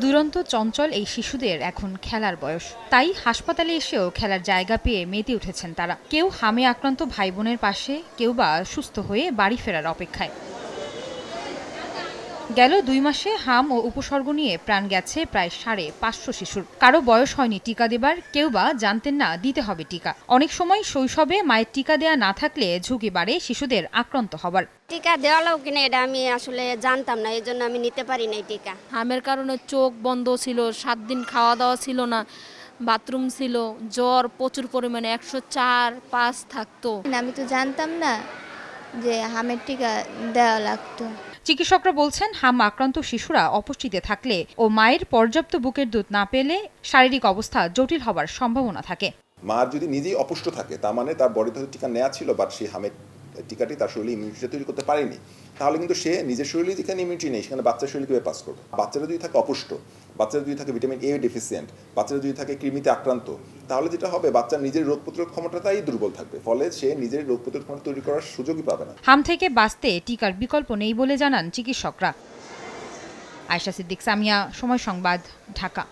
দুরন্ত চঞ্চল এই শিশুদের এখন খেলার বয়স, তাই হাসপাতালে এসেও খেলার জায়গা পেয়ে মেতে উঠেছেন তারা। কেউ হামে আক্রান্ত ভাই বোনের পাশে, কেউ বা সুস্থ হয়ে বাড়ি ফেরার অপেক্ষায়। গেল 2 মাসে হাম ও উপসর্গ নিয়ে প্রাণ গেছে প্রায় 550 শিশুর। কারো বয়স হয়নি টিকা দেবার, কেউ বা জানতেন না দিতে হবে টিকা। অনেক সময় শৈশবে মায়ের টিকা দেয়া না থাকলে ঝুঁকি বাড়ে শিশুদের আক্রান্ত হবার। টিকা দেওয়ালো কিনা এটা আমি আসলে জানতাম না, এই জন্য আমি নিতে পারি নাই টিকা। হামের কারণে চোখ বন্ধ ছিল, 7 দিন খাওয়া দাওয়া ছিল না, বাথরুম ছিল, জ্বর প্রচুর পরিমাণে 104-5 থাকতো। আমি তো জানতাম না যে হামের টিকা দেওয়া লাগতো। চিকিৎসকরা বলছেন, হাম আক্রান্ত শিশুরা অপুষ্টিতে থাকলে ও মায়ের পর্যাপ্ত বুকের দুধ না পেলে শারীরিক অবস্থা জটিল হবার সম্ভাবনা থাকে। মা যদি নিজেই অপুষ্ট থাকে, তার মানে তার বডিতে টিকা নেওয়া ছিল, বাট সেই হামের টিকাটি তার শরীরে ইমিউনিটি তৈরি করতে পারেনি, তাহলে কিন্তু সে নিজের শরীরে যেখানে ইমিউনিটি নেই সেখানে বাচ্চার শরীরে কীভাবে পাস করবে। বাচ্চারা যদি থাকে অপুষ্ট, বাচ্চারা যদি থাকে ভিটামিন এ ডেফিসিয়েন্ট, বাচ্চারা যদি থাকে কৃমিতে আক্রান্ত, তাহলে যেটা হবে বাচ্চার নিজের রোগ প্রতিরোধ ক্ষমতাটাই দুর্বল থাকবে, ফলে সে নিজের রোগ প্রতিরোধ ক্ষমতা তৈরি করার সুযোগই পাবে না। হাম থেকে বাঁচতে টিকার বিকল্প নেই বলে জানান চিকিৎসকরা। আয়েশা সিদ্দিক, সামিয়া, সময় সংবাদ, ঢাকা।